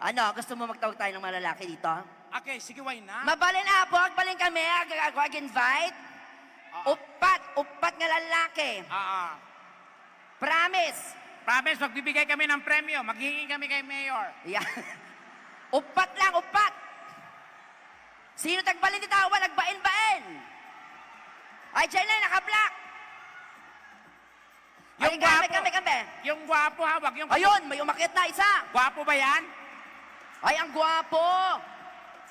Ano, gusto mo magtawag tayo ng mga lalaki dito? Okay, sige, why na? Mabalin po, agbalin kami, ag-invite. Upat nga lalaki. Promise. Promise, magbibigay kami ng premyo. Maghihingi kami kay Mayor. Yeah. Upat lang, upat. Sino tagbalin di tawa, nagbain-bain. Ay, dyan na, naka-black. Yung Ay, gwapo. kami. Yung gwapo, hawag. Yung Ayun, may umakit na isa. gwapo ba yan? Ay, ang gwapo.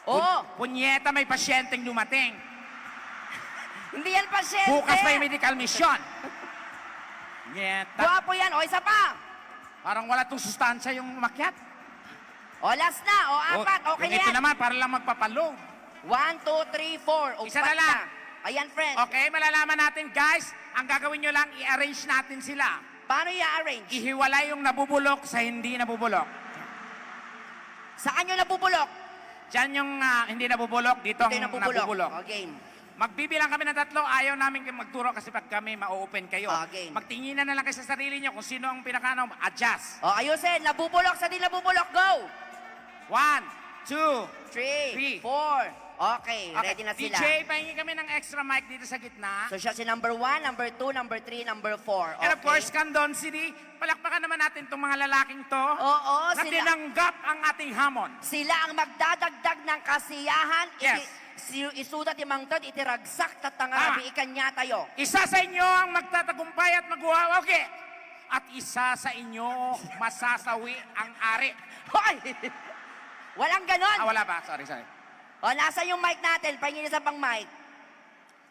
Oh, Punyeta, may pasyenteng dumating. hindi yan pasyente. Bukas may medical mission. Punyeta. Gwapo yan. O, isa pa. Parang wala tong sustansya yung umakyat. O, last na. O, apat. Okay na Ito yan. naman, para lang magpapalo. 1, 2, 3, 4. O, Isa na lang. Ayan, friend. Okay, malalaman natin, guys. Ang gagawin nyo lang, i-arrange natin sila. Paano i-arrange? Ihiwalay yung nabubulok sa hindi nabubulok. Saan yung nabubulok? Diyan yung hindi nabubulok, dito Ito ang yung nabubulok. nabubulok. O, game. Magbibilang kami ng 3, ayaw namin magturo kasi pag kami ma-open kayo. Okay. Magtinginan na lang kayo sa sarili nyo kung sino ang pinakano, adjust. O, ayusin. Nabubulok sa di nabubulok. Go! 1, 2, 3, 3. 4. Okay, ready na sila. DJ, pahingi kami ng extra mic dito sa gitna. So siya si number 1, number 2, number 3, number 4. And of course, Candon City, palakpakan naman natin itong mga lalaking to Oo, na sila, tinanggap ang ating hamon. sila ang magdadagdag ng kasiyahan. Yes. Isudat imangtad, itiragsak, Tama. tatangarabi, ikanya tayo. Isa sa inyo ang magtatagumpay at magwawagi. At isa sa inyo masasawi ang ari. Hoy! Walang ganon. Wala pa. Sorry. O, nasa yung mic natin? Pahingin isa pang mic.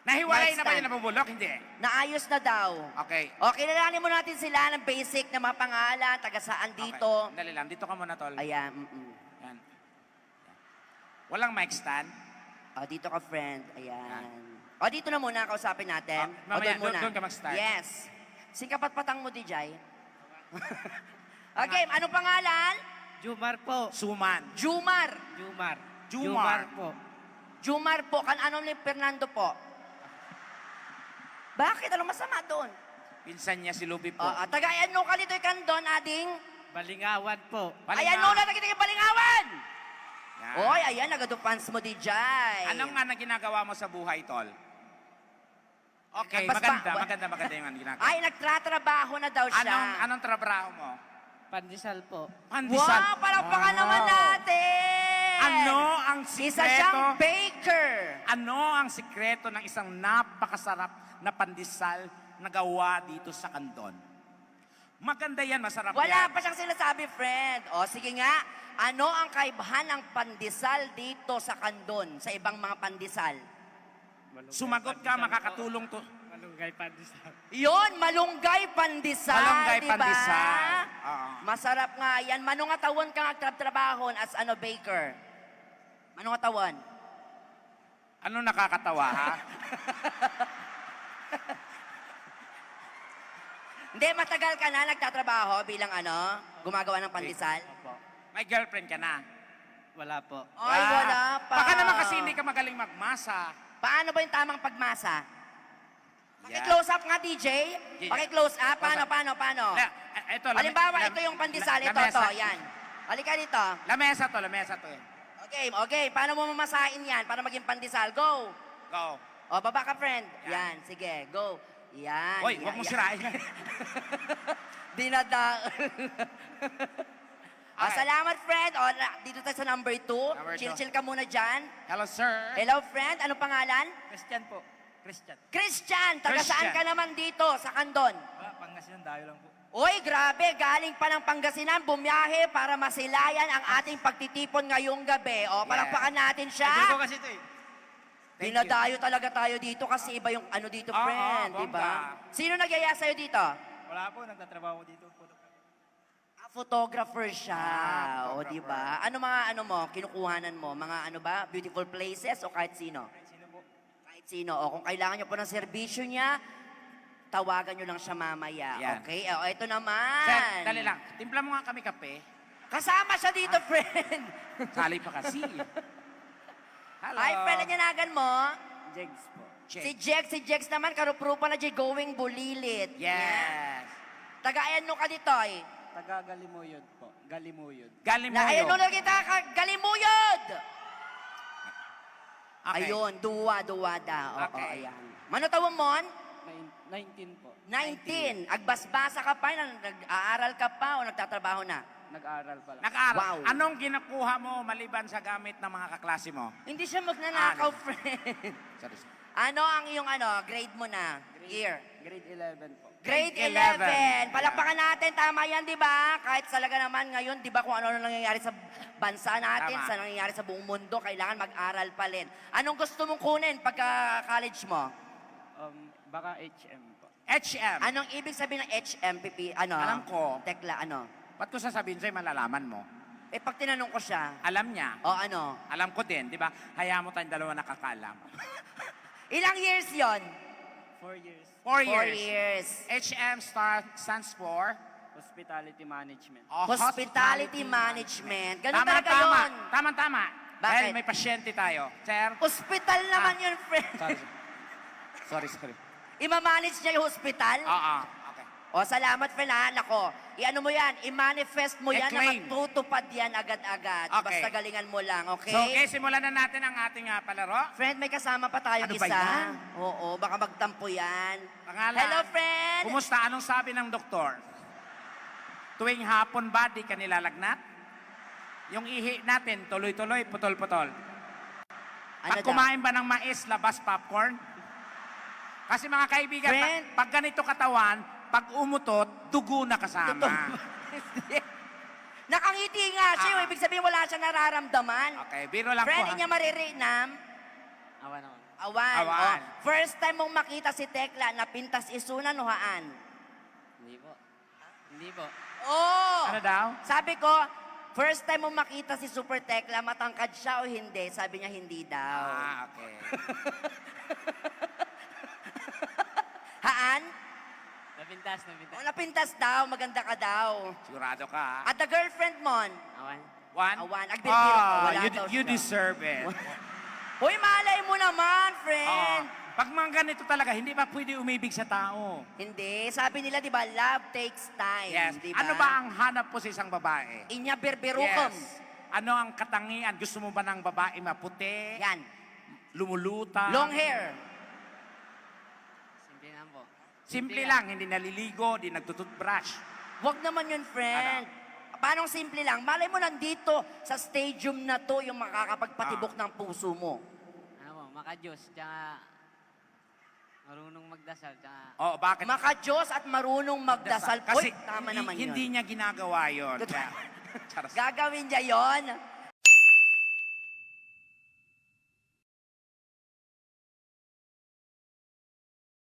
Nahiwalay Mic na ba stand. yung nabubulok? Hindi. Naayos na daw. Okay. O, kilalanin mo natin sila ng basic na mga pangalan, taga saan dito. Okay. Dali lang. Dito ka muna, tol. Ayan. Yan. Walang mic stand. O, dito ka, friend. Ayan. O, dito na muna, kausapin natin. Mamaya, doon muna. doon ka mag-start. Yes. Singkapat-patang mo, DJ. Okay, anong pangalan? Jumar po. Suman. Jumar. Jumar po. Jumar po. Ano ni Fernando po? Bakit? Ano masama doon? Pinsan niya si Lupi po. Tagayan no ka dito ikandon, ading. Balingawan po. Ayan no, nakikita balingawan. Yan. Oy, ayan, nagado-fans mo, DJ. Anong nga na ginagawa mo sa buhay, tol? Okay, Nagpaspa- maganda yung ginagawa. Ay, nagtratrabaho na daw siya. Anong trabaho mo? Pandesal po. Pandesal. Wow, palakpakan naman natin. Ano ang Isa sikreto? siyang baker. Ano ang sikreto ng isang napakasarap na pandesal na gawa dito sa Candon? Maganda yan, masarap Wala yan. pa siyang sinasabi, friend. O, sige nga. Ano ang kaibahan ng pandesal dito sa Candon, sa ibang mga pandesal? Sumagot ka, makakatulong to. Malunggay pandesal. Yon, malunggay pandesal, Malunggay di ba? pandesal. Oo. Masarap nga yan. Manong atawon ka nagtrabaho as baker? Manong atawon? Ano nakakatawa, ha? Hindi, matagal ka na nagtatrabaho bilang gumagawa ng pandesal? Opo. May girlfriend ka na. Wala po. Ay, wala pa. Baka naman kasi hindi ka magaling magmasa. Paano ba yung tamang pagmasa? Yeah. Paki-close up nga, DJ. Yeah. Paki-close up. Close Paano? Ito, Halimbawa, ito yung pandesal. Ito, yan. Halika dito. Lamesa to eh. Okay. Paano mo mamasahin yan para maging pandesal? Go. Go. O, baba ka, friend. Yan. Yan, sige. Go. Yan. Hoy, huwag mo sirain. Dinada. Okay. Salamat, friend. O, dito tayo sa number 2. Number two. Chill-chill ka muna dyan. Hello, sir. Hello, friend. Anong pangalan? Christian po. Christian. Christian. Taga saan Christian. ka naman dito sa Candon? Pangasinan, dayo lang po. Uy, grabe. Galing pa ng Pangasinan, bumiyahe para masilayan ang ating pagtitipon ngayong gabi. O, palakpakan natin siya. Idol ko kasi ito eh. Thank Dinadayo talaga tayo dito kasi iba yung dito, Oo, friend. Di ba? bongga. Sino nagyaya sa'yo dito? Wala po, nagtatrabaho dito po. Photographer siya. O, photographer. di ba? Ano mga mo, kinukuhanan mo? Mga beautiful places o kahit sino? Sino po? Kahit sino. O, kung kailangan nyo po ng serbisyo niya, tawagan nyo lang siya mamaya. Yan. Okay? O, ito naman. Sir, dali lang. Timpla mo nga kami kape. Kasama siya dito, friend. Sali pa kasi. Hello. Ay, friend, nanyanagan mo? Jegs po. Si Jex naman, karuprupa na going bulilit. Yes. Tagayan no ka dito, eh. Taga Galimuyod po. Galimuyod. Galimuyod. Ayun, kita, Galimuyod! Okay. Ayun, duwa daw. Oo, Okay. ayan. Mano tawag mon? 19 po. 19. Agbasbasa ka pa, nag-aaral ka pa o nagtatrabaho na? Nag-aaral pala. Nag-aaral. Wow. Anong ginakuha mo maliban sa gamit ng mga kaklase mo? Hindi siya magnanakaw, Ano? friend. Sorry. Ano ang iyong grade mo na? Year? Grade 11 po. Grade Grade 11. 11. Palakpakan natin, tama yan, di ba? Kahit talaga naman ngayon, di ba kung ano nangyayari sa bansa natin, Tama. sa nangyayari sa buong mundo, kailangan mag-aral pa rin. Anong gusto mong kunin pagka-college mo? Baka HM po. HM. Anong ibig sabihin ng HMPP? Alam ko. Tekla, Ba't ko sasabihin sa'yo, malalaman mo? Eh, pag tinanong ko siya, Alam niya. o ano? Alam ko din, di ba? Hayaan mo tayong dalawa nakakaalam. Ilang years yon? 4 years. 4 4 years. years. HM stands for Hospitality Management. Hospitality Management. Ganun Tama, talaga tama. yun. Tama. Bakit? Dahil may pasyente tayo. Sir? Hospital naman yun, friend. Sorry. Imamanage niya yung hospital? Oo. Okay. O, salamat, friend, ha? Nako, i-ano mo yan, i-manifest mo yan I-claim. na magtutupad yan agad-agad. Okay. Basta galingan mo lang, okay? So, okay, simulan na natin ang ating palaro. Friend, may kasama pa tayong Ano ba isa. yan? Oo, baka magtampo yan. Pangalan. Hello, friend! Kumusta? Anong sabi ng doktor? Tuwing hapon ba, di ka nilalagnat? Yung ihi natin, tuloy-tuloy, putol-putol. Pag daw? kumain ba ng mais, labas popcorn? Kasi mga kaibigan, Friend. pag ganito katawan, pag umutot, dugo na kasama. Totoo. Nakangiti nga siya, Ah. ibig sabihin wala siya nararamdaman. Okay, biro lang Friend, po. inya maririnam. Awan ako. Awan. Awan. O, first time mong makita si Tekla na pintas isunan nuhaan. Hindi po. Hindi po. Oh! Ano daw? Sabi ko, first time mong makita si Super Tekla, matangkad siya o hindi? Sabi niya, hindi daw. Okay. Haan? Napintas. O, napintas daw, maganda ka daw. Sigurado ka, ha? At the girlfriend mon? Awan. One? Awan. Agbibiro ka, wala you, daw you siya. deserve it. Uy, malay mo naman, Oo. friend. Pag mga ganito talaga, hindi ba pwede umibig sa tao? Hindi. Sabi nila, di ba, love takes time. Yes. Di ba? Ano ba ang hanap po sa isang babae? Inya berberukom. Yes. Ano ang katangian? Gusto mo ba ng babae maputi? Yan. Lumuluta? Long hair. Simple lang po. Simple lang, hindi naliligo, hindi nagtututbrush. Huwag naman yun, friend. Paano simple lang? Malay mo nandito sa stadium na to yung makakapagpatibok ng puso mo. Ano po, maka-Diyos, tsaka marunong magdasal, tsaka Oh, bakit? Maka-Diyos at marunong magdasal. Kasi Uy, tama naman yun. hindi niya ginagawa yon. Kaya, Charas. Gagawin niya yon.